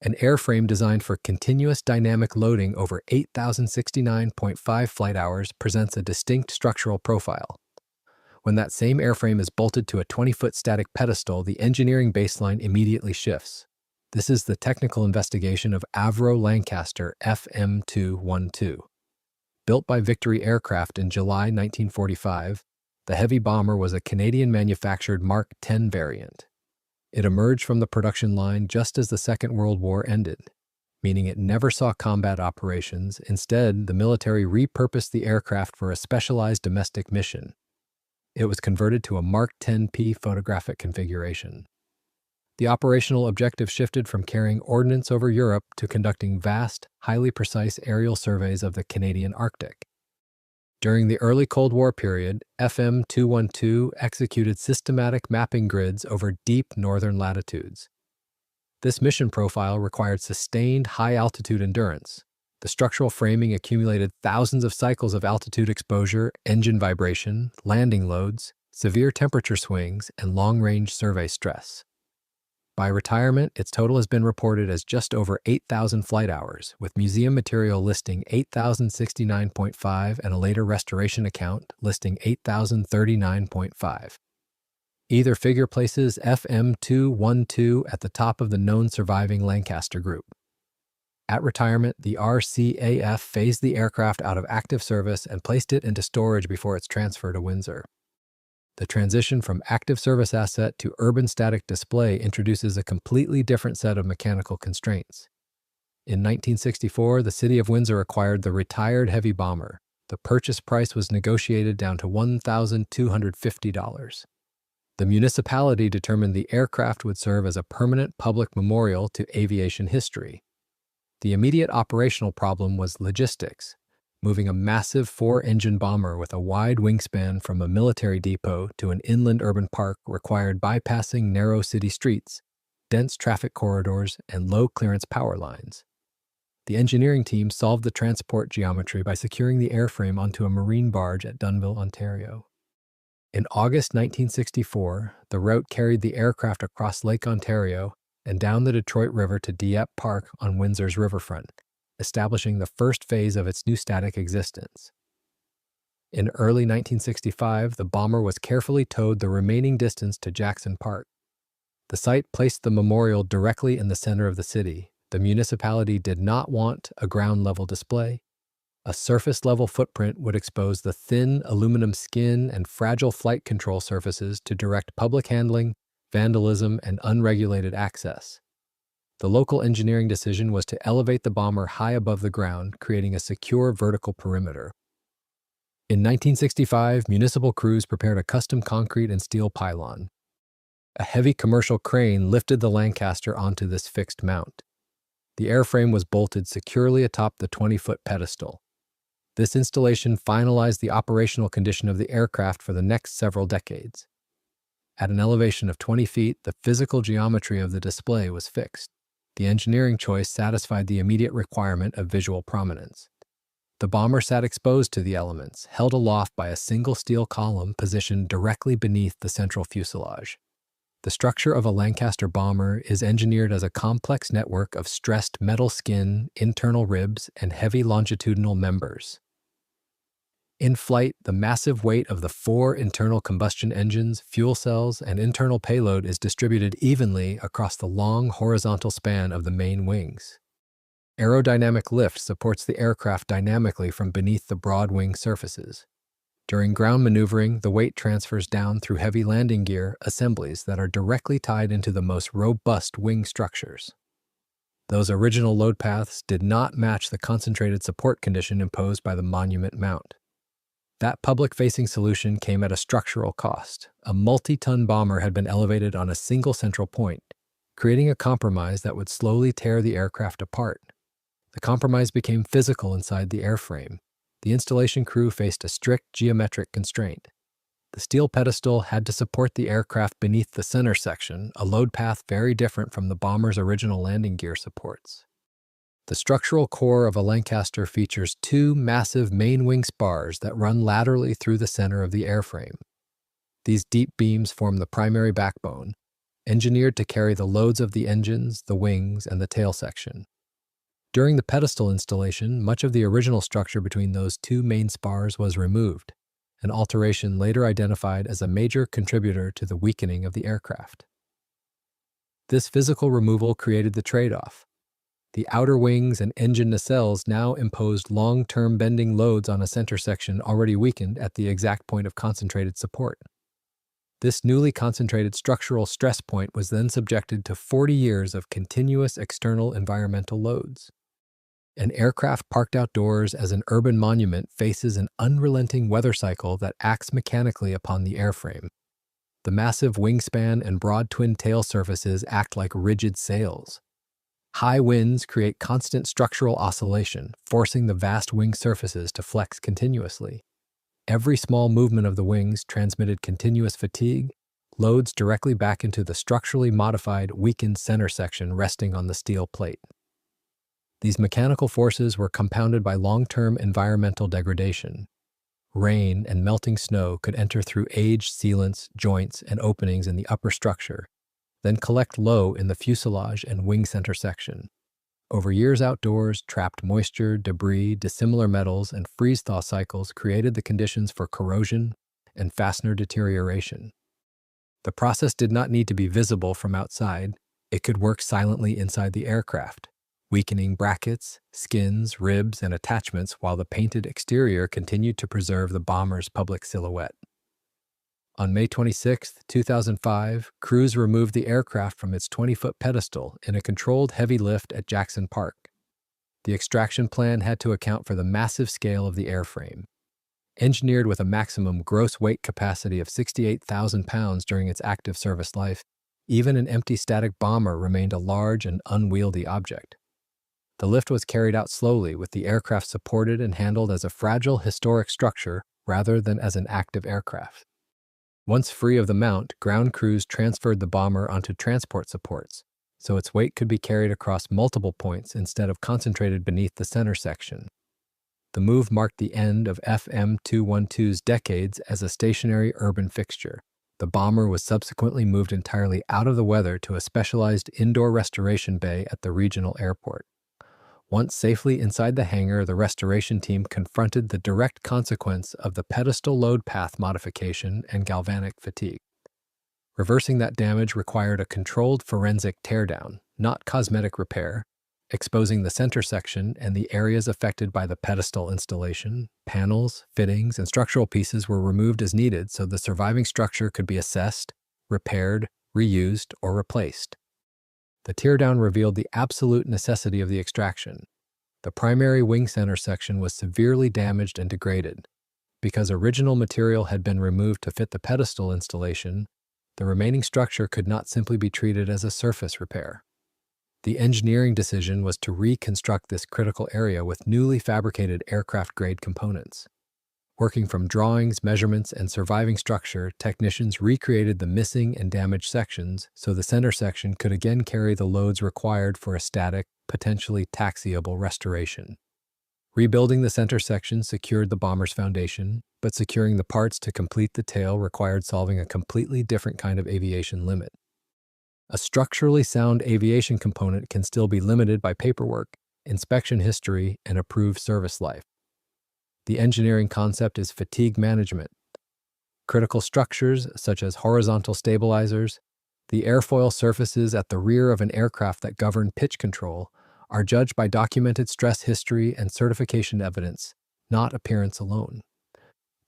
An airframe designed for continuous dynamic loading over 8,069.5 flight hours presents a distinct structural profile. When that same airframe is bolted to a 20-foot static pedestal, the engineering baseline immediately shifts. This is the technical investigation of Avro Lancaster FM212. Built by Victory Aircraft in July 1945, the heavy bomber was a Canadian-manufactured Mark X variant. It emerged from the production line just as the Second World War ended, meaning it never saw combat operations. Instead, the military repurposed the aircraft for a specialized domestic mission. It was converted to a Mark X-P photographic configuration. The operational objective shifted from carrying ordnance over Europe to conducting vast, highly precise aerial surveys of the Canadian Arctic. During the early Cold War period, FM212 executed systematic mapping grids over deep northern latitudes. This mission profile required sustained high-altitude endurance. The structural framing accumulated thousands of cycles of altitude exposure, engine vibration, landing loads, severe temperature swings, and long-range survey stress. By retirement, its total has been reported as just over 8,000 flight hours, with museum material listing 8,069.5 and a later restoration account listing 8,039.5. Either figure places FM212 at the top of the known surviving Lancaster group. At retirement, the RCAF phased the aircraft out of active service and placed it into storage before its transfer to Windsor. The transition from active service asset to urban static display introduces a completely different set of mechanical constraints. In 1964, the city of Windsor acquired the retired heavy bomber. The purchase price was negotiated down to $1,250. The municipality determined the aircraft would serve as a permanent public memorial to aviation history. The immediate operational problem was logistics. Moving a massive 4-engine bomber with a wide wingspan from a military depot to an inland urban park required bypassing narrow city streets, dense traffic corridors, and low-clearance power lines. The engineering team solved the transport geometry by securing the airframe onto a marine barge at Dunnville, Ontario. In August 1964, the route carried the aircraft across Lake Ontario and down the Detroit River to Dieppe Park on Windsor's riverfront, establishing the first phase of its new static existence. In early 1965, the bomber was carefully towed the remaining distance to Jackson Park. The site placed the memorial directly in the center of the city. The municipality did not want a ground-level display. A surface-level footprint would expose the thin aluminum skin and fragile flight control surfaces to direct public handling, vandalism, and unregulated access. The local engineering decision was to elevate the bomber high above the ground, creating a secure vertical perimeter. In 1965, municipal crews prepared a custom concrete and steel pylon. A heavy commercial crane lifted the Lancaster onto this fixed mount. The airframe was bolted securely atop the 20-foot pedestal. This installation finalized the operational condition of the aircraft for the next several decades. At an elevation of 20 feet, the physical geometry of the display was fixed. The engineering choice satisfied the immediate requirement of visual prominence. The bomber sat exposed to the elements, held aloft by a single steel column positioned directly beneath the central fuselage. The structure of a Lancaster bomber is engineered as a complex network of stressed metal skin, internal ribs, and heavy longitudinal members. In flight, the massive weight of the 4 internal combustion engines, fuel cells, and internal payload is distributed evenly across the long horizontal span of the main wings. Aerodynamic lift supports the aircraft dynamically from beneath the broad wing surfaces. During ground maneuvering, the weight transfers down through heavy landing gear assemblies that are directly tied into the most robust wing structures. Those original load paths did not match the concentrated support condition imposed by the monument mount. That public-facing solution came at a structural cost. A multi-ton bomber had been elevated on a single central point, creating a compromise that would slowly tear the aircraft apart. The compromise became physical inside the airframe. The installation crew faced a strict geometric constraint. The steel pedestal had to support the aircraft beneath the center section, a load path very different from the bomber's original landing gear supports. The structural core of a Lancaster features 2 massive main wing spars that run laterally through the center of the airframe. These deep beams form the primary backbone. engineered to carry the loads of the engines, the wings, and the tail section. During the pedestal installation, much of the original structure between those two main spars was removed, an alteration later identified as a major contributor to the weakening of the aircraft. This physical removal created the trade-off. The outer wings and engine nacelles now imposed long-term bending loads on a center section already weakened at the exact point of concentrated support. This newly concentrated structural stress point was then subjected to 40 years of continuous external environmental loads. An aircraft parked outdoors as an urban monument faces an unrelenting weather cycle that acts mechanically upon the airframe. The massive wingspan and broad twin tail surfaces act like rigid sails. High winds create constant structural oscillation, forcing the vast wing surfaces to flex continuously. Every small movement of the wings transmitted continuous fatigue, loads directly back into the structurally modified, weakened center section resting on the steel plate. These mechanical forces were compounded by long-term environmental degradation. Rain and melting snow could enter through aged sealants, joints, and openings in the upper structure, then collect low in the fuselage and wing center section. Over years outdoors, trapped moisture, debris, dissimilar metals, and freeze-thaw cycles created the conditions for corrosion and fastener deterioration. The process did not need to be visible from outside. It could work silently inside the aircraft, weakening brackets, skins, ribs, and attachments while the painted exterior continued to preserve the bomber's public silhouette. On May 26, 2005, crews removed the aircraft from its 20-foot pedestal in a controlled heavy lift at Jackson Park. The extraction plan had to account for the massive scale of the airframe. Engineered with a maximum gross weight capacity of 68,000 pounds during its active service life, even an empty static bomber remained a large and unwieldy object. The lift was carried out slowly, with the aircraft supported and handled as a fragile historic structure rather than as an active aircraft. Once free of the mount, ground crews transferred the bomber onto transport supports, so its weight could be carried across multiple points instead of concentrated beneath the center section. The move marked the end of FM212's decades as a stationary urban fixture. The bomber was subsequently moved entirely out of the weather to a specialized indoor restoration bay at the regional airport. Once safely inside the hangar, the restoration team confronted the direct consequence of the pedestal load path modification and galvanic fatigue. Reversing that damage required a controlled forensic teardown, not cosmetic repair, exposing the center section and the areas affected by the pedestal installation. Panels, fittings, and structural pieces were removed as needed so the surviving structure could be assessed, repaired, reused, or replaced. The teardown revealed the absolute necessity of the extraction. The primary wing center section was severely damaged and degraded. Because original material had been removed to fit the pedestal installation, the remaining structure could not simply be treated as a surface repair. The engineering decision was to reconstruct this critical area with newly fabricated aircraft-grade components. Working from drawings, measurements, and surviving structure, technicians recreated the missing and damaged sections so the center section could again carry the loads required for a static, potentially taxiable restoration. Rebuilding the center section secured the bomber's foundation, but securing the parts to complete the tail required solving a completely different kind of aviation limit. A structurally sound aviation component can still be limited by paperwork, inspection history, and approved service life. The engineering concept is fatigue management. Critical structures, such as horizontal stabilizers, the airfoil surfaces at the rear of an aircraft that govern pitch control, are judged by documented stress history and certification evidence, not appearance alone.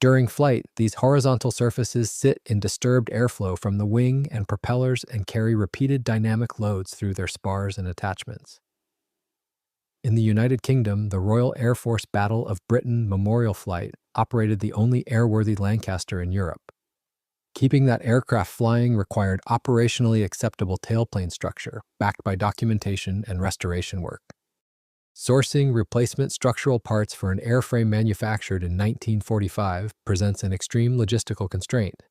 During flight, these horizontal surfaces sit in disturbed airflow from the wing and propellers and carry repeated dynamic loads through their spars and attachments. In the United Kingdom, the Royal Air Force Battle of Britain Memorial Flight operated the only airworthy Lancaster in Europe. Keeping that aircraft flying required operationally acceptable tailplane structure, backed by documentation and restoration work. Sourcing replacement structural parts for an airframe manufactured in 1945 presents an extreme logistical constraint.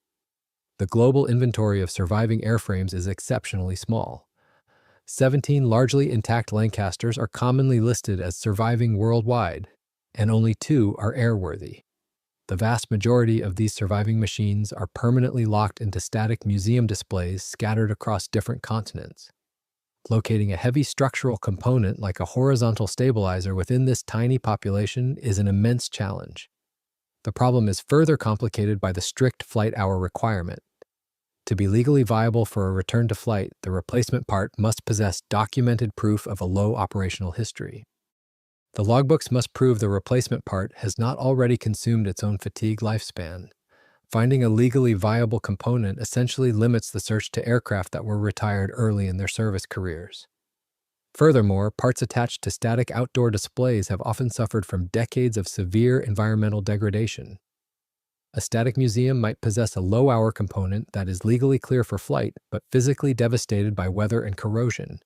The global inventory of surviving airframes is exceptionally small. 17 largely intact Lancasters are commonly listed as surviving worldwide, and only 2 are airworthy. The vast majority of these surviving machines are permanently locked into static museum displays scattered across different continents. Locating a heavy structural component like a horizontal stabilizer within this tiny population is an immense challenge. The problem is further complicated by the strict flight hour requirement. To be legally viable for a return to flight, the replacement part must possess documented proof of a low operational history. The logbooks must prove the replacement part has not already consumed its own fatigue lifespan. Finding a legally viable component essentially limits the search to aircraft that were retired early in their service careers. Furthermore, parts attached to static outdoor displays have often suffered from decades of severe environmental degradation. A static museum might possess a low-hour component that is legally clear for flight, but physically devastated by weather and corrosion.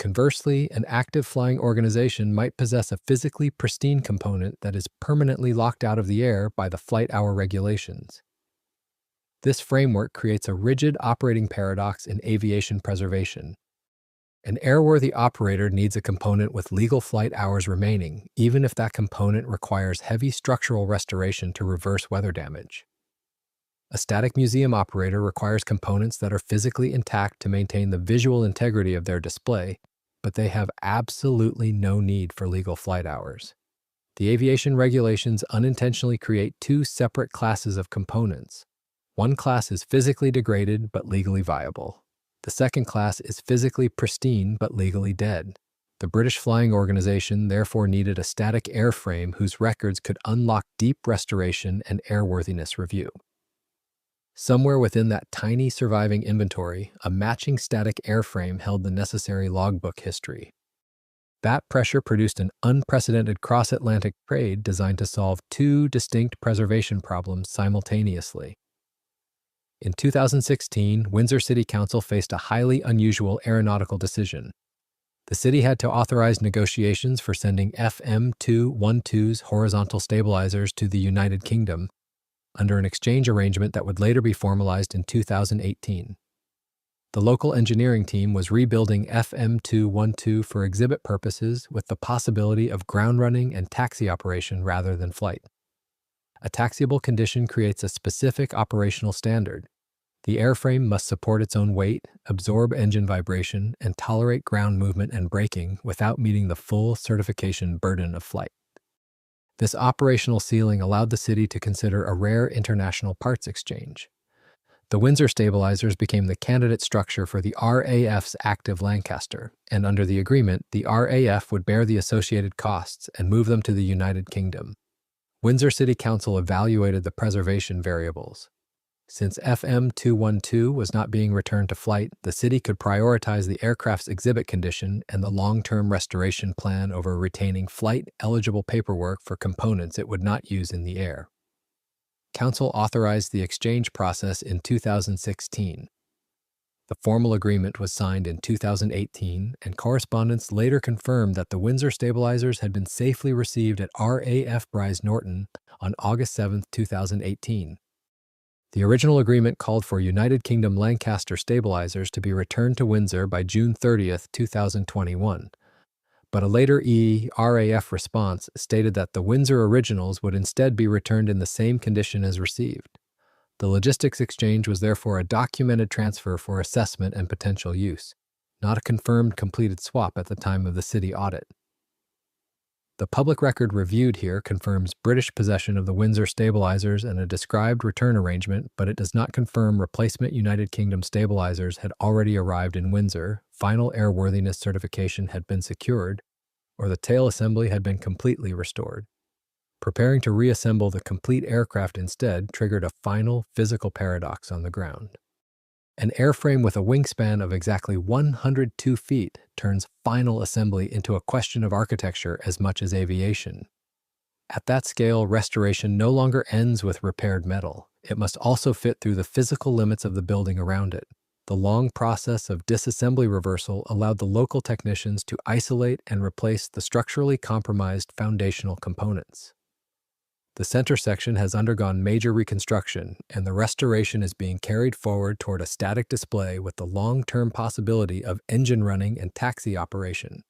Conversely, an active flying organization might possess a physically pristine component that is permanently locked out of the air by the flight hour regulations. This framework creates a rigid operating paradox in aviation preservation. An airworthy operator needs a component with legal flight hours remaining, even if that component requires heavy structural restoration to reverse weather damage. A static museum operator requires components that are physically intact to maintain the visual integrity of their display, but they have absolutely no need for legal flight hours. The aviation regulations unintentionally create two separate classes of components. One class is physically degraded but legally viable. The second class is physically pristine but legally dead. The British Flying Organization therefore needed a static airframe whose records could unlock deep restoration and airworthiness review. Somewhere within that tiny surviving inventory, a matching static airframe held the necessary logbook history. That pressure produced an unprecedented cross-Atlantic trade designed to solve two distinct preservation problems simultaneously. In 2016, Windsor City Council faced a highly unusual aeronautical decision. The city had to authorize negotiations for sending FM212's horizontal stabilizers to the United Kingdom under an exchange arrangement that would later be formalized in 2018. The local engineering team was rebuilding FM212 for exhibit purposes with the possibility of ground running and taxi operation rather than flight. A taxiable condition creates a specific operational standard. The airframe must support its own weight, absorb engine vibration, and tolerate ground movement and braking without meeting the full certification burden of flight. This operational ceiling allowed the city to consider a rare international parts exchange. The Windsor stabilizers became the candidate structure for the RAF's active Lancaster, and under the agreement, the RAF would bear the associated costs and move them to the United Kingdom. Windsor City Council evaluated the preservation variables. Since FM212 was not being returned to flight, the city could prioritize the aircraft's exhibit condition and the long-term restoration plan over retaining flight-eligible paperwork for components it would not use in the air. Council authorized the exchange process in 2016. The formal agreement was signed in 2018, and correspondence later confirmed that the Windsor stabilizers had been safely received at RAF Bryce Norton on August 7, 2018. The original agreement called for United Kingdom Lancaster stabilizers to be returned to Windsor by June 30, 2021, but a later RAF response stated that the Windsor originals would instead be returned in the same condition as received. The logistics exchange was therefore a documented transfer for assessment and potential use, not a confirmed completed swap at the time of the city audit. The public record reviewed here confirms British possession of the Windsor stabilizers and a described return arrangement, but it does not confirm replacement United Kingdom stabilizers had already arrived in Windsor, final airworthiness certification had been secured, or the tail assembly had been completely restored. Preparing to reassemble the complete aircraft instead triggered a final physical paradox on the ground. An airframe with a wingspan of exactly 102 feet turns final assembly into a question of architecture as much as aviation. At that scale, restoration no longer ends with repaired metal. It must also fit through the physical limits of the building around it. The long process of disassembly reversal allowed the local technicians to isolate and replace the structurally compromised foundational components. The center section has undergone major reconstruction, and the restoration is being carried forward toward a static display with the long-term possibility of engine running and taxi operation.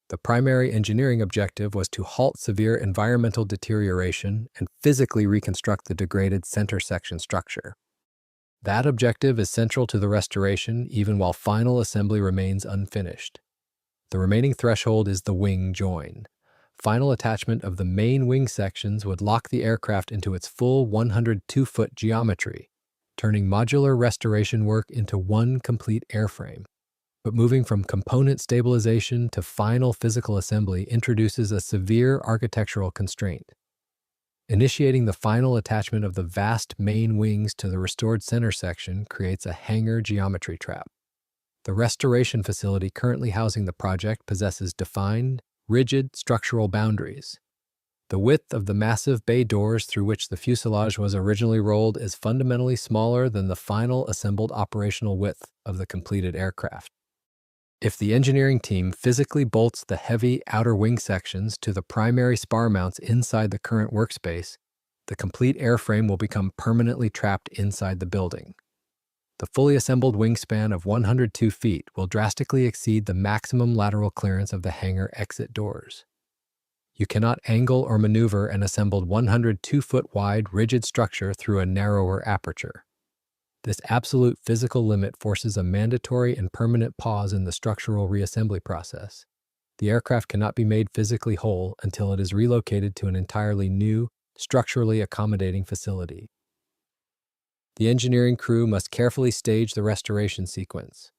The primary engineering objective was to halt severe environmental deterioration and physically reconstruct the degraded center section structure. That objective is central to the restoration even while final assembly remains unfinished. The remaining threshold is the wing join. Final attachment of the main wing sections would lock the aircraft into its full 102-foot geometry, turning modular restoration work into one complete airframe. But moving from component stabilization to final physical assembly introduces a severe architectural constraint. Initiating the final attachment of the vast main wings to the restored center section creates a hangar geometry trap. The restoration facility currently housing the project possesses defined, rigid structural boundaries. The width of the massive bay doors through which the fuselage was originally rolled is fundamentally smaller than the final assembled operational width of the completed aircraft. If the engineering team physically bolts the heavy outer wing sections to the primary spar mounts inside the current workspace, the complete airframe will become permanently trapped inside the building. The fully assembled wingspan of 102 feet will drastically exceed the maximum lateral clearance of the hangar exit doors. You cannot angle or maneuver an assembled 102-foot wide rigid structure through a narrower aperture. This absolute physical limit forces a mandatory and permanent pause in the structural reassembly process. The aircraft cannot be made physically whole until it is relocated to an entirely new, structurally accommodating facility. The engineering crew must carefully stage the restoration sequence.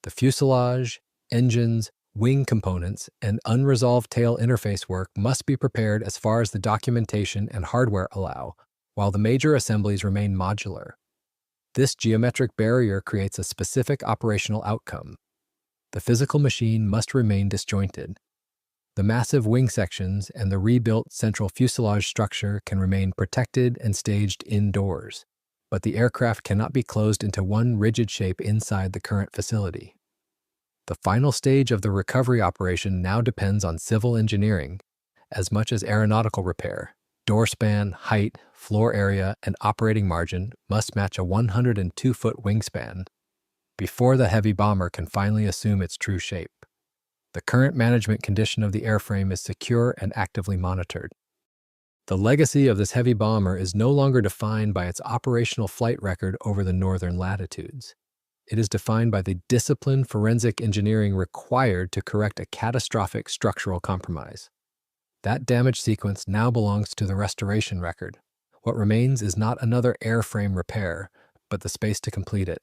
The fuselage, engines, wing components, and unresolved tail interface work must be prepared as far as the documentation and hardware allow, while the major assemblies remain modular. This geometric barrier creates a specific operational outcome. The physical machine must remain disjointed. The massive wing sections and the rebuilt central fuselage structure can remain protected and staged indoors, but the aircraft cannot be closed into one rigid shape inside the current facility. The final stage of the recovery operation now depends on civil engineering, as much as aeronautical repair. Door span, height, floor area, and operating margin must match a 102-foot wingspan before the heavy bomber can finally assume its true shape. The current management condition of the airframe is secure and actively monitored. The legacy of this heavy bomber is no longer defined by its operational flight record over the northern latitudes. It is defined by the disciplined forensic engineering required to correct a catastrophic structural compromise. That damage sequence now belongs to the restoration record. What remains is not another airframe repair, but the space to complete it.